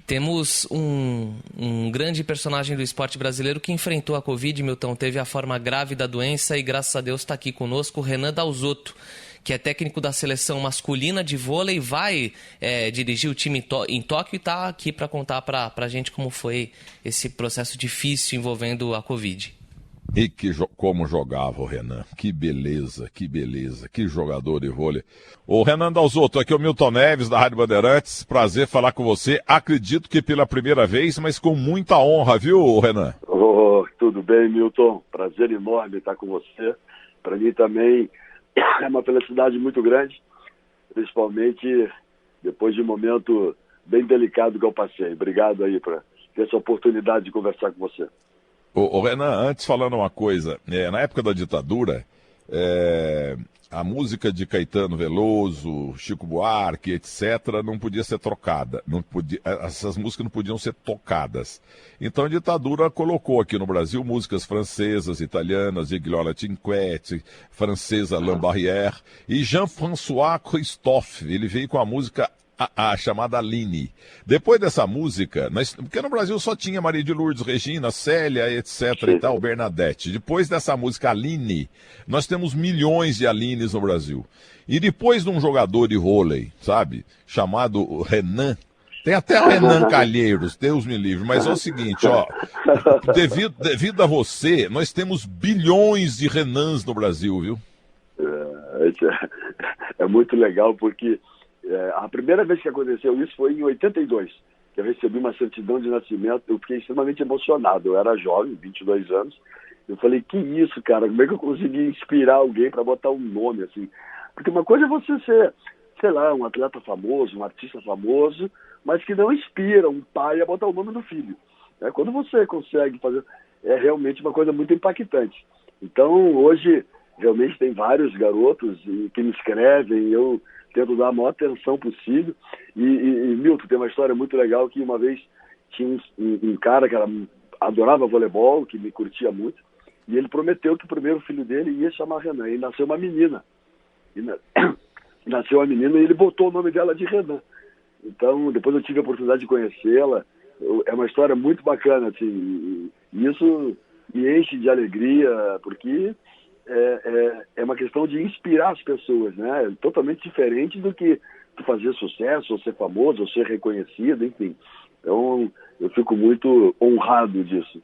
Temos um grande personagem do esporte brasileiro que enfrentou a Covid, Milton, teve a forma grave da doença e, graças a Deus, está aqui conosco, o Renan Dalzotto, que é técnico da seleção masculina de vôlei, vai dirigir o time em Tóquio e está aqui para contar para a gente como foi esse processo difícil envolvendo a Covid. E como jogava o Renan, que beleza, que jogador de vôlei. O Renan Dalzotto, aqui é o Milton Neves, da Rádio Bandeirantes, prazer falar com você, acredito que pela primeira vez, mas com muita honra, viu, Renan? Tudo bem, Milton, prazer enorme estar com você, para mim também é uma felicidade muito grande, principalmente depois de um momento bem delicado que eu passei. Obrigado aí por ter essa oportunidade de conversar com você. Ô Renan, antes falando uma coisa, na época da ditadura, a música de Caetano Veloso, Chico Buarque, etc., não podia ser trocada, essas músicas não podiam ser tocadas. Então a ditadura colocou aqui no Brasil músicas francesas, italianas, Gigliola Cinquetti, francesa Alain Barrière, e Jean-François Christophe, ele veio com a música a chamada Aline. Depois dessa música, porque no Brasil só tinha Maria de Lourdes, Regina, Célia, etc. e tal, Bernadette. Depois dessa música Aline, nós temos milhões de Alines no Brasil. E depois de um jogador de vôlei, sabe, chamado Renan, tem até Renan Calheiros, Deus me livre, mas é o seguinte, ó, devido a você, nós temos bilhões de Renans no Brasil, viu? É muito legal porque a primeira vez que aconteceu isso foi em 82, que eu recebi uma certidão de nascimento. Eu fiquei extremamente emocionado. Eu era jovem, 22 anos. Eu falei, que isso, cara? Como é que eu consegui inspirar alguém para botar um nome assim? Porque uma coisa é você ser, sei lá, um atleta famoso, um artista famoso, mas que não inspira um pai a botar o nome do filho. Quando você consegue fazer, é realmente uma coisa muito impactante. Então, hoje, realmente tem vários garotos que me escrevem, eu tento dar a maior atenção possível. E Milton, tem uma história muito legal que uma vez tinha um cara que adorava voleibol, que me curtia muito, e ele prometeu que o primeiro filho dele ia chamar Renan. E nasceu uma menina. Nasceu uma menina e ele botou o nome dela de Renan. Então, depois eu tive a oportunidade de conhecê-la. É uma história muito bacana, assim. E isso me enche de alegria, porque é uma questão de inspirar as pessoas, né? É totalmente diferente do que fazer sucesso, ou ser famoso, ou ser reconhecido, enfim. Então, eu fico muito honrado disso.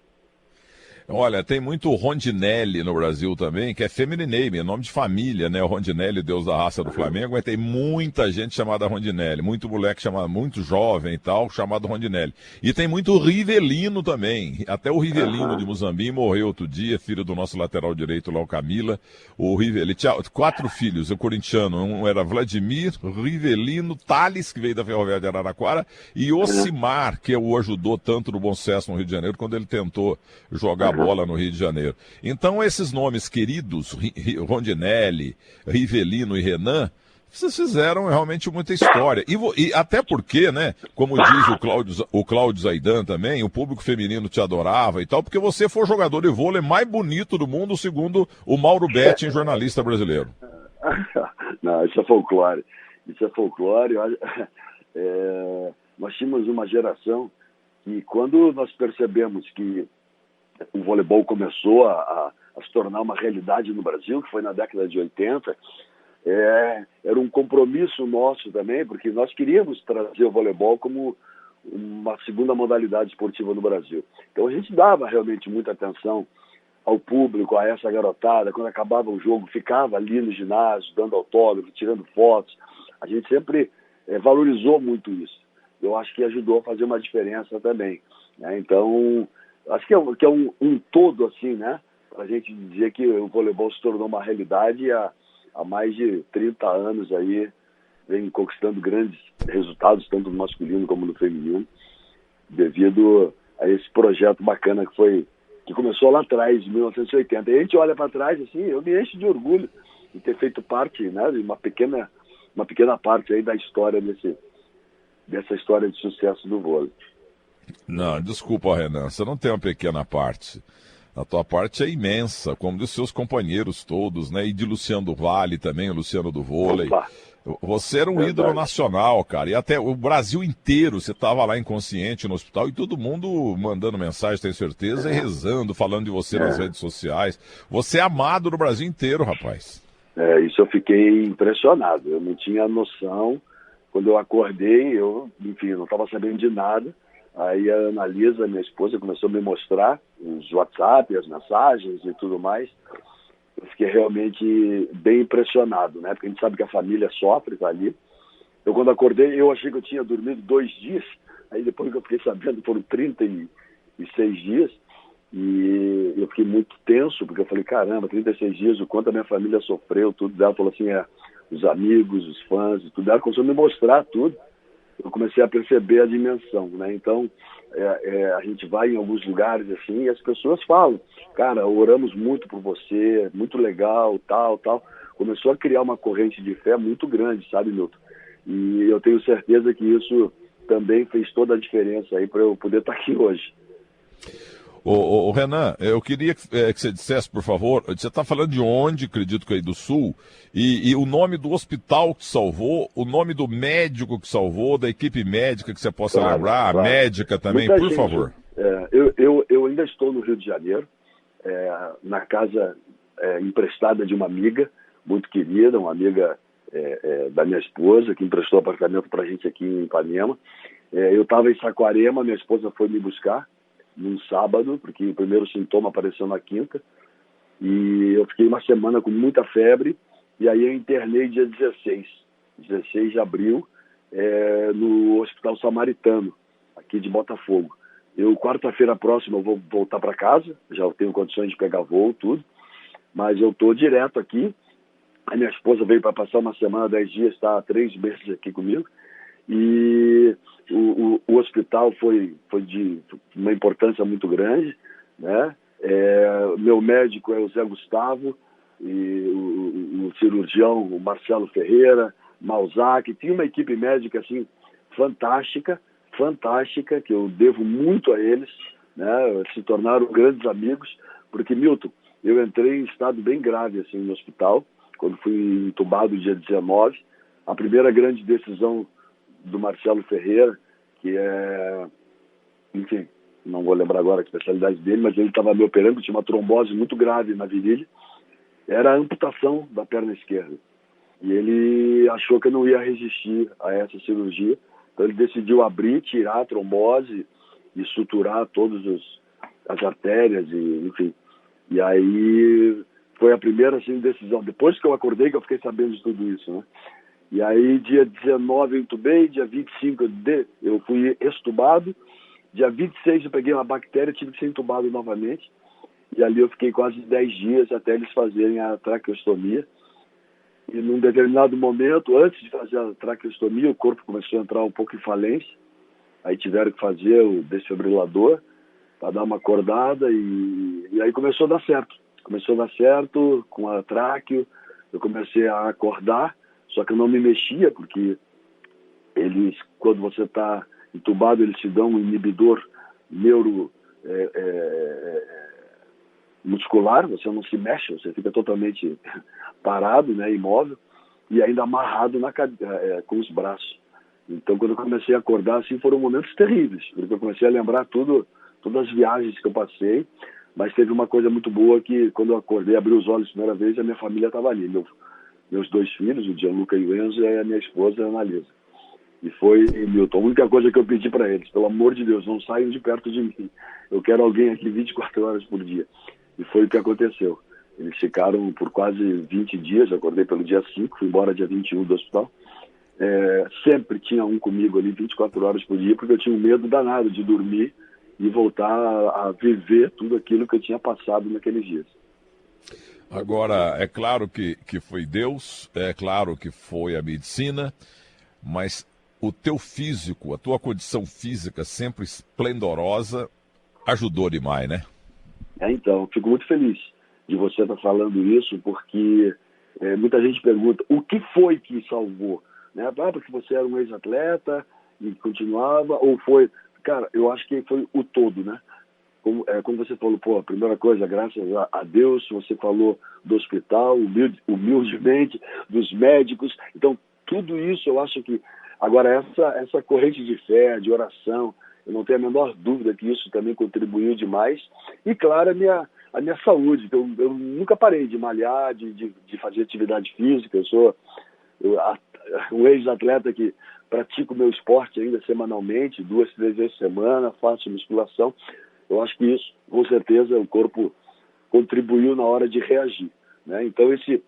Olha, tem muito Rondinelli no Brasil também, que é feminine name, é nome de família, né? O Rondinelli, deus da raça do Flamengo, mas tem muita gente chamada Rondinelli, muito moleque chamado, muito jovem e tal, chamado Rondinelli. E tem muito Rivelino também, até o Rivelino de Muzambique morreu outro dia, filho do nosso lateral direito lá, o Camila. O Rivelino, ele tinha 4 filhos, o corintiano, um era Vladimir, Rivelino, Thales, que veio da Ferroviária de Araraquara, e Ocimar, que o ajudou tanto no Bom Sucesso no Rio de Janeiro, quando ele tentou jogar bola no Rio de Janeiro. Então, esses nomes queridos, Rondinelli, Rivelino e Renan, vocês fizeram realmente muita história. E até porque, né, como diz o Cláudio Zaidan também, o público feminino te adorava e tal, porque você foi o jogador de vôlei mais bonito do mundo, segundo o Mauro Betting, jornalista brasileiro. Não, isso é folclore. Isso é folclore. Nós tínhamos uma geração que, quando nós percebemos que o voleibol começou a se tornar uma realidade no Brasil, que foi na década de 80, era um compromisso nosso também, porque nós queríamos trazer o voleibol como uma segunda modalidade esportiva no Brasil. Então a gente dava realmente muita atenção ao público, a essa garotada. Quando acabava o jogo, ficava ali no ginásio, dando autógrafo, tirando fotos. A gente sempre valorizou muito isso. Eu acho que ajudou a fazer uma diferença também, né? Então, acho que é um todo, assim, né? Para a gente dizer que o voleibol se tornou uma realidade há mais de 30 anos aí, vem conquistando grandes resultados, tanto no masculino como no feminino, devido a esse projeto bacana que começou lá atrás, em 1980. E a gente olha para trás, assim, eu me encho de orgulho de ter feito parte, né, de uma pequena parte aí da história dessa história de sucesso do vôlei. Não, desculpa, Renan, você não tem uma pequena parte. A tua parte é imensa, como dos seus companheiros todos, né? E de Luciano do Vale também, o Luciano do vôlei. Opa, Você era um ídolo nacional, cara. E até o Brasil inteiro, você estava lá inconsciente no hospital e todo mundo mandando mensagem, tenho certeza, e rezando, falando de você nas redes sociais. Você é amado no Brasil inteiro, rapaz. Isso eu fiquei impressionado. Eu não tinha noção. Quando eu acordei, enfim, não estava sabendo de nada. Aí a Analisa, minha esposa, começou a me mostrar os WhatsApp, as mensagens e tudo mais. Eu fiquei realmente bem impressionado, né? Porque a gente sabe que a família sofre, tá ali. Eu, quando acordei, eu achei que eu tinha dormido 2 dias. Aí depois que eu fiquei sabendo, foram 36 dias. E eu fiquei muito tenso, porque eu falei, caramba, 36 dias, o quanto a minha família sofreu, tudo. Ela falou assim, os amigos, os fãs e tudo. Ela começou a me mostrar tudo. Eu comecei a perceber a dimensão, né? Então, a gente vai em alguns lugares assim e as pessoas falam, cara, oramos muito por você, muito legal, tal. Começou a criar uma corrente de fé muito grande, sabe, Milton? E eu tenho certeza que isso também fez toda a diferença aí para eu poder estar aqui hoje. Ô, Renan, eu queria que você dissesse, por favor, você está falando de onde, acredito que aí do Sul, e o nome do hospital que salvou, o nome do médico que salvou, da equipe médica que você possa lembrar, a médica também, muita por gente, favor. Eu ainda estou no Rio de Janeiro, na casa emprestada de uma amiga muito querida, uma amiga da minha esposa, que emprestou apartamento para a gente aqui em Ipanema. Eu estava em Saquarema, minha esposa foi me buscar num sábado, porque o primeiro sintoma apareceu na quinta, e eu fiquei uma semana com muita febre, e aí eu internei dia 16 de abril, no Hospital Samaritano, aqui de Botafogo. Eu, quarta-feira próxima, eu vou voltar para casa, já tenho condições de pegar voo, tudo, mas eu estou direto aqui. A minha esposa veio para passar uma semana, 10 dias, está há 3 meses aqui comigo, e o hospital foi de uma importância muito grande, né? Meu médico é o Zé Gustavo, e o cirurgião, o Marcelo Ferreira, Malzac. Tinha uma equipe médica assim, fantástica, que eu devo muito a eles, né? Se tornaram grandes amigos, porque, Milton, eu entrei em estado bem grave assim, no hospital, quando fui entubado dia 19. A primeira grande decisão do Marcelo Ferreira, que enfim, não vou lembrar agora a especialidade dele, mas ele estava me operando, tinha uma trombose muito grave na virilha, era a amputação da perna esquerda. E ele achou que eu não ia resistir a essa cirurgia, então ele decidiu abrir, tirar a trombose e suturar todas as artérias, e, enfim. E aí foi a primeira assim, decisão. Depois que eu acordei, que eu fiquei sabendo de tudo isso, né? E aí, dia 19 eu entubei, dia 25 eu fui extubado, dia 26 eu peguei uma bactéria, tive que ser entubado novamente, e ali eu fiquei quase 10 dias até eles fazerem a traqueostomia. E num determinado momento, antes de fazer a traqueostomia, o corpo começou a entrar um pouco em falência, aí tiveram que fazer o desfibrilador para dar uma acordada, e aí começou a dar certo. Começou a dar certo com a traqueo, eu comecei a acordar, só que eu não me mexia, porque eles, quando você está entubado, eles te dão um inibidor muscular, você não se mexe, você fica totalmente parado, né, imóvel, e ainda amarrado com os braços. Então, quando eu comecei a acordar, assim, foram momentos terríveis, porque eu comecei a lembrar todas as viagens que eu passei, mas teve uma coisa muito boa que, quando eu acordei, abri os olhos a primeira vez, a minha família estava ali, meus 2 filhos, o Gianluca e o Enzo, e a minha esposa, a Analisa. E foi, Milton, a única coisa que eu pedi para eles, pelo amor de Deus, não saiam de perto de mim. Eu quero alguém aqui 24 horas por dia. E foi o que aconteceu. Eles ficaram por quase 20 dias, eu acordei pelo dia 5, fui embora dia 21 do hospital. Sempre tinha um comigo ali 24 horas por dia, porque eu tinha um medo danado de dormir e voltar a viver tudo aquilo que eu tinha passado naqueles dias. Agora, é claro que foi Deus, é claro que foi a medicina, mas o teu físico, a tua condição física sempre esplendorosa, ajudou demais, né? Então, fico muito feliz de você estar falando isso, porque muita gente pergunta, o que foi que salvou? Né? Porque você era um ex-atleta e continuava, ou foi... Cara, eu acho que foi o todo, né? como você falou, pô, a primeira coisa, graças a Deus, você falou do hospital, humildemente, dos médicos. Então, tudo isso eu acho que... Agora, essa corrente de fé, de oração, eu não tenho a menor dúvida que isso também contribuiu demais. E, claro, a minha saúde. Eu nunca parei de malhar, de fazer atividade física. Eu sou um ex-atleta que pratico o meu esporte ainda semanalmente, 2, 3 vezes por semana, faço musculação. Eu acho que isso, com certeza, o corpo contribuiu na hora de reagir, né? Então, esse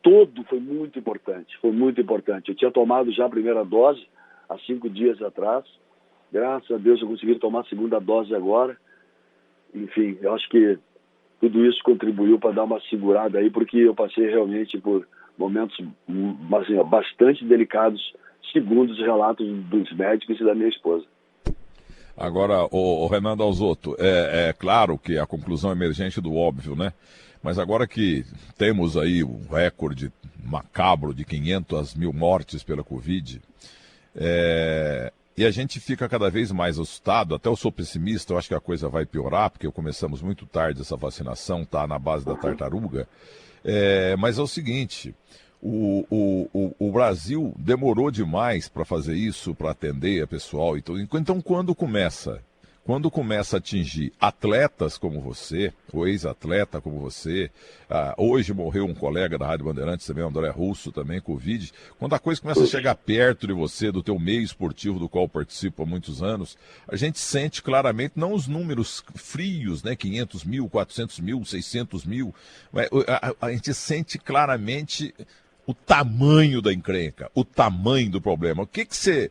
todo foi muito importante, foi muito importante. Eu tinha tomado já a primeira dose há 5 dias atrás. Graças a Deus eu consegui tomar a segunda dose agora. Enfim, eu acho que tudo isso contribuiu para dar uma segurada aí, porque eu passei realmente por momentos assim, bastante delicados, segundo os relatos dos médicos e da minha esposa. Agora, o Renan Dalzotto, é claro que a conclusão emergente do óbvio, né? Mas agora que temos aí o recorde macabro de 500 mil mortes pela Covid, e a gente fica cada vez mais assustado, até eu sou pessimista, eu acho que a coisa vai piorar, porque começamos muito tarde essa vacinação, está na base da tartaruga. Mas é o seguinte, o Brasil demorou demais para fazer isso, para atender a pessoal e tudo. Então, quando começa a atingir atletas como você, ou ex-atleta como você, hoje morreu um colega da Rádio Bandeirantes também, André Russo, também, Covid, quando a coisa começa a chegar perto de você, do teu meio esportivo do qual participo há muitos anos, a gente sente claramente, não os números frios, né, 500 mil, 400 mil, 600 mil, a gente sente claramente o tamanho da encrenca, o tamanho do problema. O que você,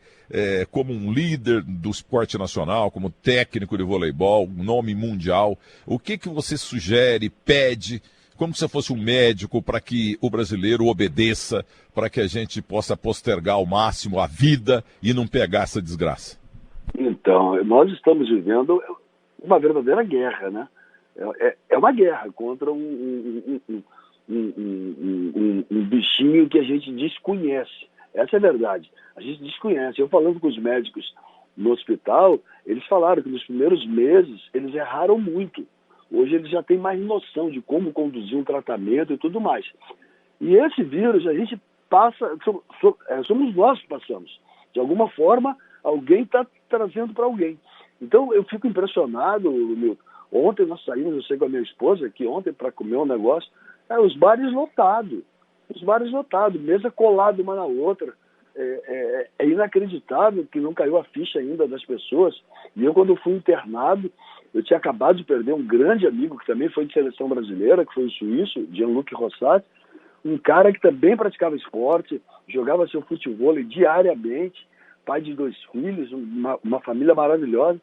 como um líder do esporte nacional, como técnico de voleibol, um nome mundial, o que você sugere, pede, como se fosse um médico, para que o brasileiro obedeça, para que a gente possa postergar ao máximo a vida e não pegar essa desgraça? Então, nós estamos vivendo uma verdadeira guerra, né? É uma guerra contra um bichinho que a gente desconhece. Essa é a verdade. A gente desconhece. Eu falando com os médicos no hospital, eles falaram que nos primeiros meses eles erraram muito. Hoje eles já têm mais noção de como conduzir um tratamento e tudo mais. E esse vírus a gente passa, somos nós que passamos. De alguma forma, alguém está trazendo para alguém. Então eu fico impressionado, Milton. Ontem nós saímos, eu sei com a minha esposa, que ontem para comer um negócio, os bares lotados, mesa colada uma na outra. É inacreditável que não caiu a ficha ainda das pessoas. E eu, quando fui internado, eu tinha acabado de perder um grande amigo, que também foi de seleção brasileira, que foi o suíço, Gianluca Rossati, um cara que também praticava esporte, jogava seu futebol diariamente, pai de 2 filhos, uma família maravilhosa.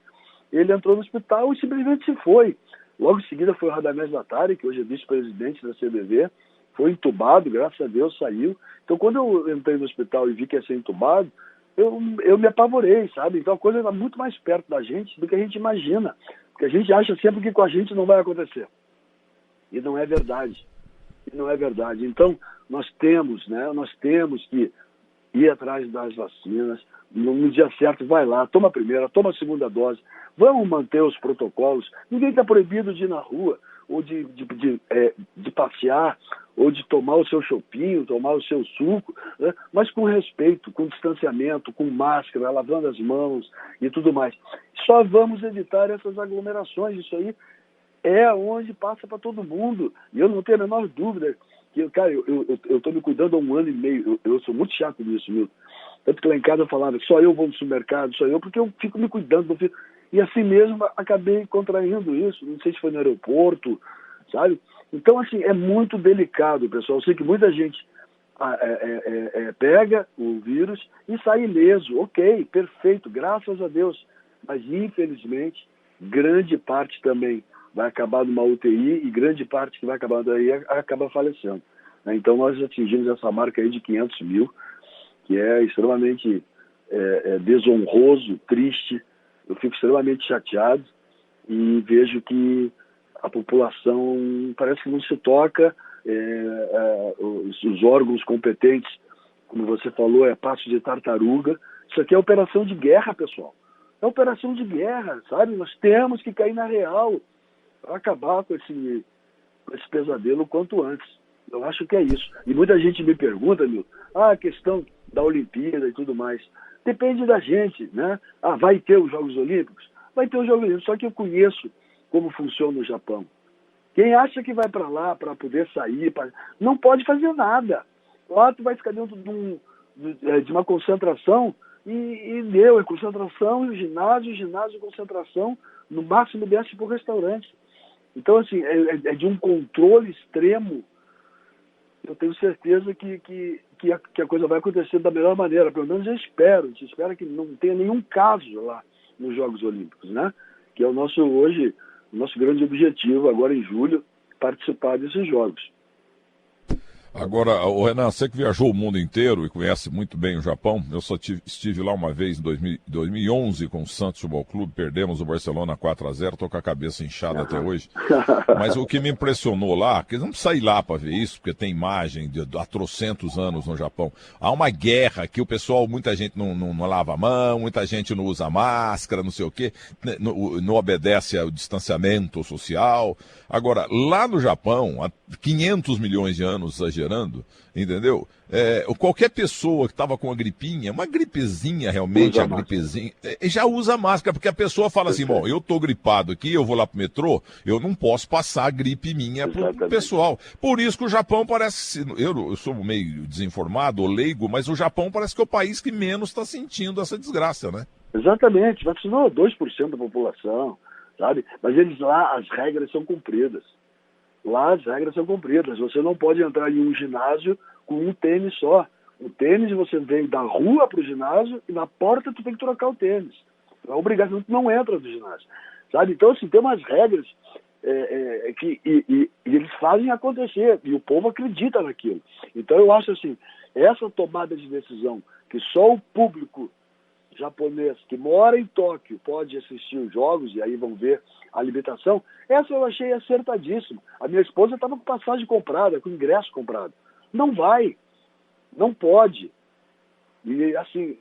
Ele entrou no hospital e simplesmente se foi. Logo em seguida foi o Radamés Latari, que hoje é vice-presidente da CBV, foi entubado, graças a Deus saiu. Então, quando eu entrei no hospital e vi que ia ser entubado, eu me apavorei, sabe? Então a coisa está muito mais perto da gente do que a gente imagina. Porque a gente acha sempre que com a gente não vai acontecer. E não é verdade. Então, nós temos que ir atrás das vacinas. No dia certo, vai lá, toma a primeira, toma a segunda dose. Vamos manter os protocolos. Ninguém está proibido de ir na rua, ou de passear, ou de tomar o seu chopinho, tomar o seu suco, né? Mas com respeito, com distanciamento, com máscara, lavando as mãos e tudo mais. Só vamos evitar essas aglomerações. Isso aí é onde passa para todo mundo. E eu não tenho a menor dúvida que, cara, eu estou me cuidando há 1 ano e meio. Eu sou muito chato nisso, Milton. Tanto que lá em casa eu falava que só eu vou no supermercado, só eu, porque eu fico me cuidando. E assim mesmo acabei contraindo isso. Não sei se foi no aeroporto, sabe? Então, assim, é muito delicado, pessoal. Eu sei que muita gente pega o vírus e sai ileso. Ok, perfeito, graças a Deus. Mas, infelizmente, grande parte também vai acabar numa UTI e grande parte que vai acabar daí acaba falecendo. Então, nós atingimos essa marca aí de 500 mil, que é extremamente desonroso, triste. Eu fico extremamente chateado e vejo que a população parece que não se toca, os órgãos competentes, como você falou, é passo de tartaruga. Isso aqui é operação de guerra, pessoal. É operação de guerra, sabe? Nós temos que cair na real para acabar com esse pesadelo o quanto antes. Eu acho que é isso. E muita gente me pergunta, a questão da Olimpíada e tudo mais. Depende da gente, né? Vai ter os Jogos Olímpicos? Vai ter os Jogos Olímpicos, só que eu conheço como funciona o Japão. Quem acha que vai para lá para poder sair, não pode fazer nada. Lá tu vai ficar dentro de uma concentração e deu, é concentração, ginásio, concentração, no máximo desce para o restaurante. Então, assim, é de um controle extremo. Eu tenho certeza que a coisa vai acontecer da melhor maneira, pelo menos eu espero. A gente espera que não tenha nenhum caso lá nos Jogos Olímpicos, né? Que é o nosso grande objetivo, agora em julho, participar desses Jogos. Agora, Renan, você que viajou o mundo inteiro e conhece muito bem o Japão, eu só estive lá uma vez em 2011 com o Santos Futebol Clube, perdemos o Barcelona 4-0, tô com a cabeça inchada até hoje. Mas o que me impressionou lá, que não precisa ir lá para ver isso, porque tem imagem há trocentos anos no Japão. Há uma guerra que o pessoal, muita gente não lava a mão, muita gente não usa máscara, não sei o quê, não obedece ao distanciamento social. Agora, lá no Japão, há 500 milhões de anos exagerando, entendeu? Qualquer pessoa que estava com uma gripinha, uma gripezinha realmente, a gripezinha, já usa máscara, porque a pessoa fala assim, bom, eu tô gripado aqui, eu vou lá pro metrô, eu não posso passar a gripe minha pro pessoal. Por isso que o Japão parece, eu sou meio desinformado, ou leigo, mas o Japão parece que é o país que menos está sentindo essa desgraça, né? Exatamente, vacinou 2% da população, sabe? Mas eles lá, as regras são cumpridas. Lá as regras são cumpridas. Você não pode entrar em um ginásio com um tênis só. O tênis você vem da rua para o ginásio e na porta tu tem que trocar o tênis. É obrigação, tu não entra no ginásio. Sabe? Então, assim, tem umas regras que eles fazem acontecer e o povo acredita naquilo. Então, eu acho assim, essa tomada de decisão que só o público japonês que mora em Tóquio pode assistir os jogos e aí vão ver a limitação, essa eu achei acertadíssima. A minha esposa estava com passagem comprada, com ingresso comprado. Não vai, não pode. E assim,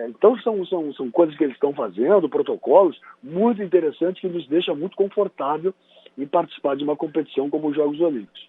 então são coisas que eles estão fazendo, protocolos muito interessantes que nos deixam muito confortável em participar de uma competição como os Jogos Olímpicos.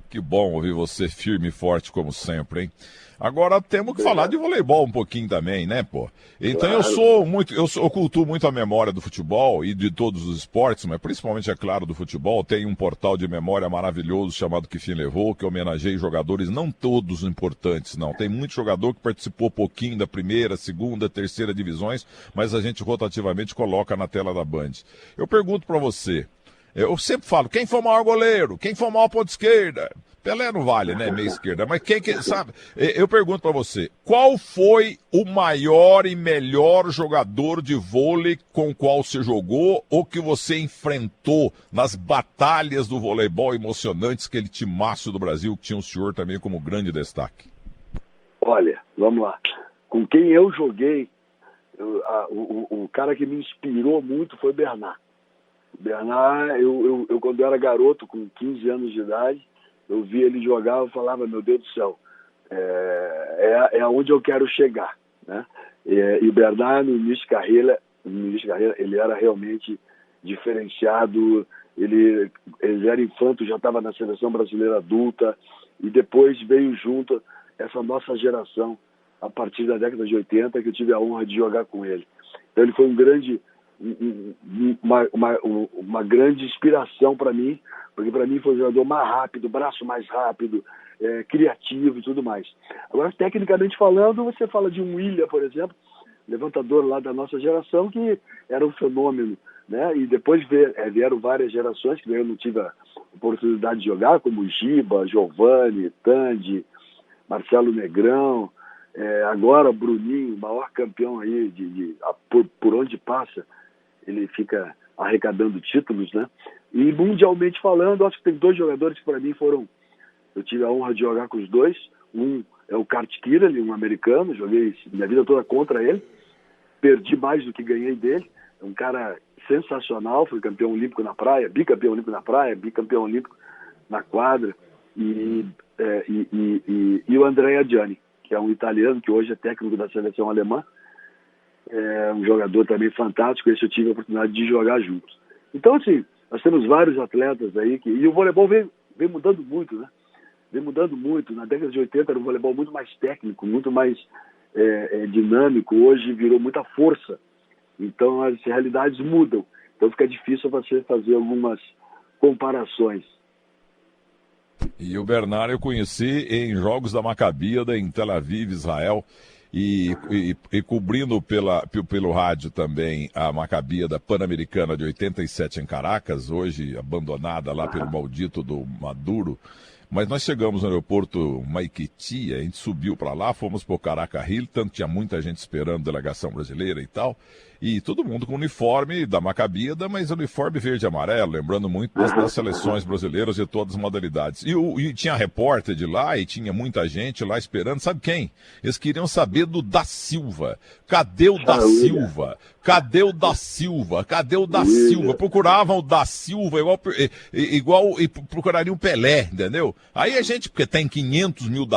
Que bom ouvir você firme e forte como sempre, hein? Agora temos que falar de voleibol um pouquinho também, né, pô? Então claro. Eu cultuo muito a memória do futebol e de todos os esportes, mas principalmente, é claro, do futebol. Tem um portal de memória maravilhoso chamado Que Fim Levou, que homenageia jogadores, não todos importantes, não. Tem muito jogador que participou pouquinho da primeira, segunda, terceira divisões, mas a gente rotativamente coloca na tela da Band. Eu pergunto pra você, eu sempre falo, quem foi o maior goleiro? Quem foi o maior ponta esquerda? Pelé não vale, né, meia esquerda, mas quem que sabe? Eu pergunto pra você, qual foi o maior e melhor jogador de vôlei com o qual você jogou ou que você enfrentou nas batalhas do voleibol emocionantes, aquele timaço do Brasil que tinha o senhor também como grande destaque? Olha, vamos lá. Com quem eu joguei, o cara que me inspirou muito foi o Bernard. Bernard, eu quando eu era garoto, com 15 anos de idade, eu via ele jogar, eu falava, meu Deus do céu, é aonde eu quero chegar, né? E o Bernard, no início de carreira, ele era realmente diferenciado, ele era infanto, já estava na seleção brasileira adulta, e depois veio junto essa nossa geração, a partir da década de 80, que eu tive a honra de jogar com ele. Então ele foi uma grande inspiração para mim, porque para mim foi o jogador mais rápido, braço mais rápido, criativo e tudo mais. Agora, tecnicamente falando, você fala de um William, por exemplo, levantador lá da nossa geração, que era um fenômeno, né? E depois vieram várias gerações que eu não tive a oportunidade de jogar, como Giba, Giovanni, Tandy, Marcelo Negrão, agora Bruninho, maior campeão aí por onde passa, ele fica arrecadando títulos, né? E mundialmente falando, acho que tem dois jogadores que para mim eu tive a honra de jogar com os dois. Um é o Kurt Kiraly, um americano, joguei minha vida toda contra ele, perdi mais do que ganhei dele. É um cara sensacional, foi campeão olímpico na praia, bicampeão olímpico na praia, bicampeão olímpico na quadra. E o Andrea Gianni, que é um italiano que hoje é técnico da seleção alemã. é um jogador também fantástico, esse eu tive a oportunidade de jogar juntos. Então, assim, nós temos vários atletas aí, e o voleibol vem mudando muito, né? Vem mudando muito. Na década de 80 era um voleibol muito mais técnico, muito mais dinâmico. Hoje virou muita força. Então as realidades mudam. Então fica difícil você fazer algumas comparações. E o Bernard eu conheci em Jogos da Maccabiada em Tel Aviv, Israel, e cobrindo pelo rádio também a Maccabiada Pan-Americana de 87 em Caracas, hoje abandonada lá pelo maldito do Maduro. Mas nós chegamos no aeroporto Maiquetía, a gente subiu para lá, fomos para o Caraca Hilton, tinha muita gente esperando, delegação brasileira e tal, e todo mundo com uniforme da Maccabiada, mas uniforme verde e amarelo, lembrando muito das seleções brasileiras de todas as modalidades. E tinha repórter de lá, e tinha muita gente lá esperando, sabe quem? Eles queriam saber do Da Silva. Cadê o Da Silva? Cadê o Da Silva? Cadê o Da Silva? Procuravam o Da Silva igual e procurariam o Pelé, entendeu? Aí a gente, porque tem 500 mil,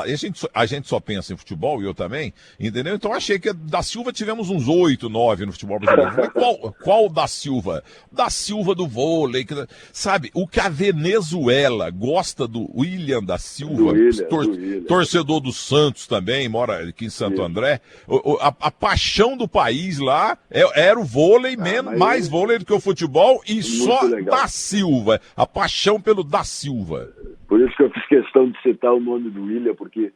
a gente só pensa em futebol, e eu também, entendeu? Então achei que da Silva tivemos uns 8, 9 no futebol brasileiro. Mas qual Da Silva? Da Silva do vôlei, sabe? O que a Venezuela gosta do William Da Silva, torcedor do Santos também, mora aqui em Santo André, a paixão do país lá era o vôlei, mais vôlei do que o futebol, e só legal. Da Silva, a paixão pelo Da Silva. Por isso que eu fiz questão de citar o nome do William, porque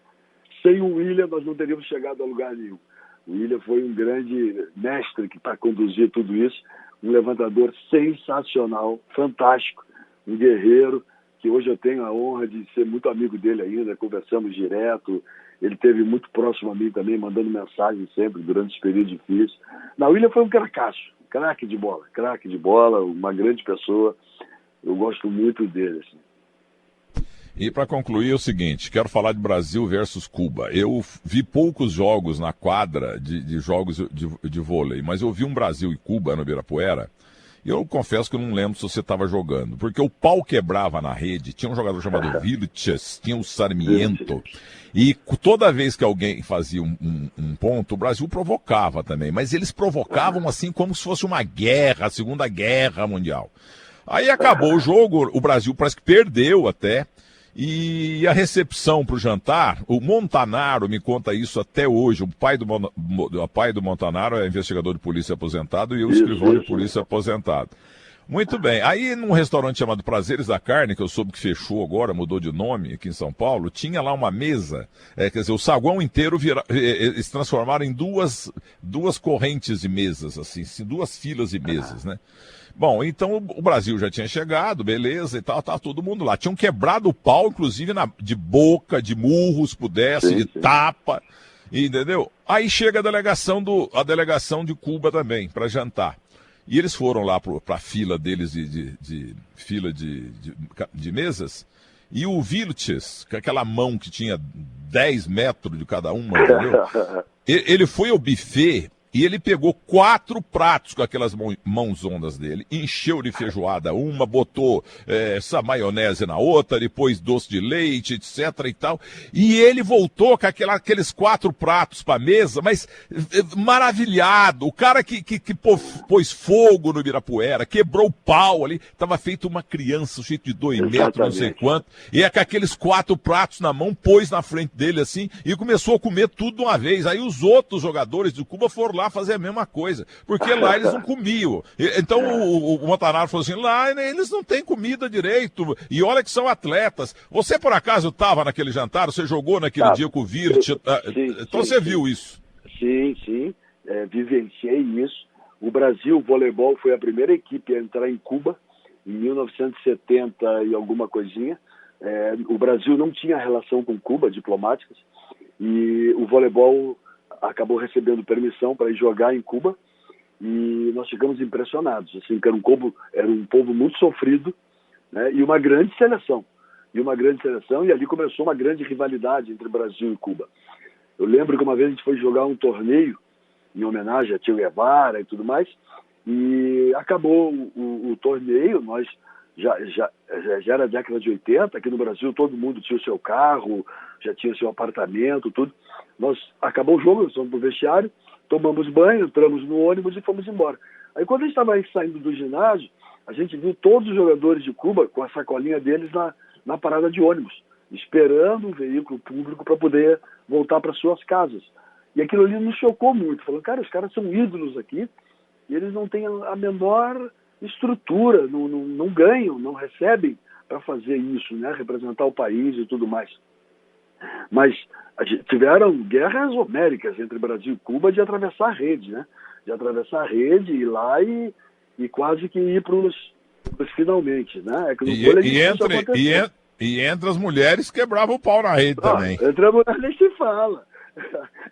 sem o William nós não teríamos chegado a lugar nenhum. O William foi um grande mestre para conduzir tudo isso, um levantador sensacional, fantástico, um guerreiro, que hoje eu tenho a honra de ser muito amigo dele ainda, conversamos direto, ele esteve muito próximo a mim também, mandando mensagem sempre durante os períodos difíceis. O William foi um craque de bola, uma grande pessoa, eu gosto muito dele, assim. E para concluir é o seguinte, quero falar de Brasil versus Cuba. Eu vi poucos jogos na quadra de jogos de vôlei, mas eu vi um Brasil e Cuba no Ibirapuera, e eu confesso que eu não lembro se você estava jogando, porque o pau quebrava na rede, tinha um jogador chamado Vilches, tinha o Sarmiento, e toda vez que alguém fazia um ponto, o Brasil provocava também, mas eles provocavam assim como se fosse uma guerra, a Segunda Guerra Mundial. Aí acabou o jogo, o Brasil parece que perdeu até, e a recepção para o jantar, o Montanaro me conta isso até hoje, o pai do Montanaro é investigador de polícia aposentado e eu escrivão de polícia aposentado. Muito bem, aí num restaurante chamado Prazeres da Carne, que eu soube que fechou agora, mudou de nome aqui em São Paulo, tinha lá uma mesa, quer dizer, o saguão inteiro eles transformaram em duas correntes de mesas, assim, duas filas de mesas, né? Bom, então o Brasil já tinha chegado, beleza e tal, tá todo mundo lá. Tinham quebrado o pau, inclusive, de boca, de murros, pudesse, de tapa, entendeu? Aí chega a delegação de Cuba também, para jantar. E eles foram lá para a fila deles fila de mesas, e o Vilches, com aquela mão que tinha 10 metros de cada uma, entendeu? Ele foi ao buffet. E ele pegou 4 pratos com aquelas mãozondas dele, encheu de feijoada uma, botou essa maionese na outra, depois doce de leite, etc e tal. E ele voltou com aqueles 4 pratos para a mesa, mas maravilhado. O cara que pôs fogo no Ibirapuera, quebrou o pau ali, estava feito uma criança, um jeito de 2 metros, não sei quanto. E com aqueles 4 pratos na mão, pôs na frente dele assim, e começou a comer tudo de uma vez. Aí os outros jogadores de Cuba foram lá fazer a mesma coisa, porque lá eles não comiam. Então o Montanaro falou assim, lá eles não têm comida direito, e olha que são atletas. Você por acaso estava naquele jantar, você jogou naquele dia com o Virt, então você viu isso? Sim, vivenciei isso. O Brasil, o voleibol, foi a primeira equipe a entrar em Cuba, em 1970 e alguma coisinha. O Brasil não tinha relação com Cuba, diplomáticas, e o voleibol acabou recebendo permissão para ir jogar em Cuba, e nós ficamos impressionados, assim, que era um povo muito sofrido, né, e uma grande seleção, e ali começou uma grande rivalidade entre Brasil e Cuba. Eu lembro que uma vez a gente foi jogar um torneio em homenagem a Che Guevara e tudo mais, e acabou o torneio, nós já era a década de 80, aqui no Brasil todo mundo tinha o seu carro, já tinha o seu apartamento, tudo. Acabou o jogo, nós fomos pro vestiário, tomamos banho, entramos no ônibus e fomos embora. Aí quando a gente estava saindo do ginásio, a gente viu todos os jogadores de Cuba com a sacolinha deles na parada de ônibus, esperando um veículo público para poder voltar para suas casas. E aquilo ali nos chocou muito, falando, cara, os caras são ídolos aqui, e eles não têm a menor estrutura, não ganham, não recebem para fazer isso, né? Representar o país e tudo mais. Mas tiveram guerras homéricas entre Brasil e Cuba de atravessar a rede, né? De atravessar a rede, ir lá e quase que ir para os finalmente, né? É que e entre as mulheres quebravam o pau na rede também. Entre as mulheres nem se fala.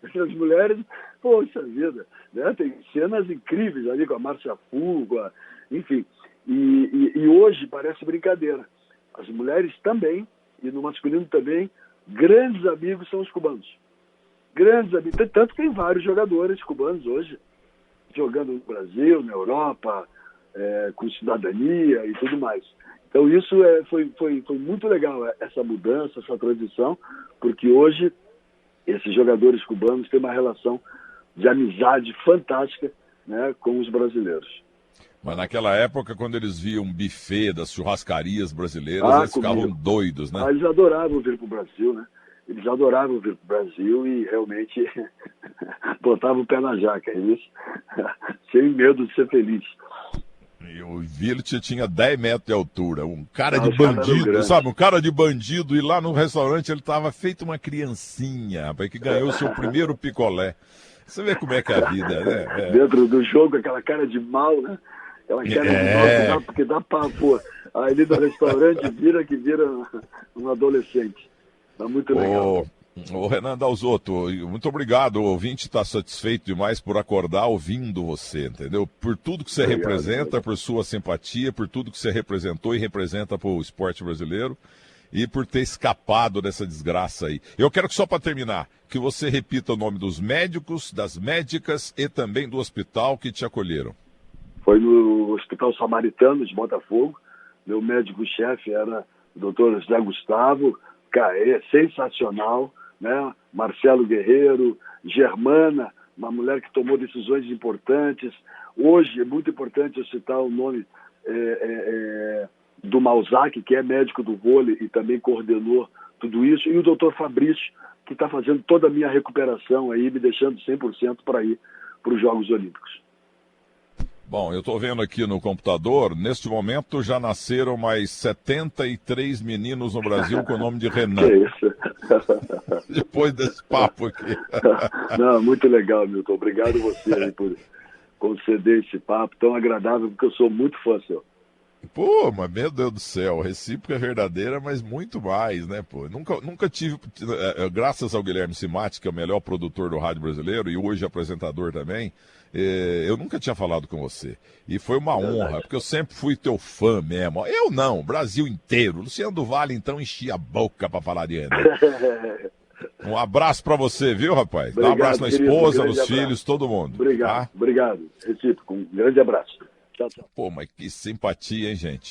Entre as mulheres, poxa vida, né? Tem cenas incríveis ali com a Márcia Fuga, enfim. E hoje parece brincadeira. As mulheres também, e no masculino também, grandes amigos são os cubanos. Grandes amigos. Tanto que tem vários jogadores cubanos hoje, jogando no Brasil, na Europa, com cidadania e tudo mais. Então isso foi muito legal, essa mudança, essa transição, porque hoje esses jogadores cubanos têm uma relação de amizade fantástica, né, com os brasileiros. Mas naquela época, quando eles viam um buffet das churrascarias brasileiras, eles ficavam doidos, né? Eles adoravam vir para o Brasil, né? Eles adoravam vir para o Brasil e realmente botavam o pé na jaca, eles sem medo de ser feliz. E o Vilch tinha 10 metros de altura, um cara de bandido, sabe? Um cara de bandido, e lá no restaurante ele estava feito uma criancinha, rapaz, que ganhou o seu primeiro picolé. Você vê como é que é a vida, né? Dentro do jogo, aquela cara de mal, né? Aquela cara de mal porque dá pra, pô. Aí no restaurante vira um adolescente. Tá muito legal. Ô Renan Dalzotto, muito obrigado. O ouvinte está satisfeito demais por acordar ouvindo você, entendeu? Por tudo que você representa, por sua simpatia, por tudo que você representou e representa para o esporte brasileiro e por ter escapado dessa desgraça aí. Eu quero que, só para terminar, que você repita o nome dos médicos, das médicas e também do hospital que te acolheram. Foi no Hospital Samaritano de Botafogo. Meu médico-chefe era o Dr. José Gustavo, sensacional, né? Marcelo Guerreiro, Germana, uma mulher que tomou decisões importantes. Hoje é muito importante eu citar o nome do Malzac, que é médico do vôlei e também coordenou tudo isso, e o Dr. Fabrício, que está fazendo toda a minha recuperação aí, me deixando 100% para ir para os Jogos Olímpicos. Bom, eu estou vendo aqui no computador, neste momento já nasceram mais 73 meninos no Brasil com o nome de Renan. Que isso? Depois desse papo aqui. Não, muito legal, Milton. Obrigado você aí por conceder esse papo tão agradável, porque eu sou muito fã seu. Pô, mas meu Deus do céu, recíproca é verdadeira, mas muito mais, né, pô? Nunca tive, graças ao Guilherme Simati, que é o melhor produtor do rádio brasileiro e hoje apresentador também, eu nunca tinha falado com você. E foi uma honra, porque eu sempre fui teu fã mesmo. Eu não, o Brasil inteiro. Luciano do Vale, então, enchia a boca pra falar de Renan. Um abraço pra você, viu, rapaz? Obrigado, dá um abraço na esposa, nos abraço. Filhos, todo mundo. Obrigado, tá? obrigado. Recíproco, um grande abraço. Tchau, tchau. Pô, mas que simpatia, hein, gente?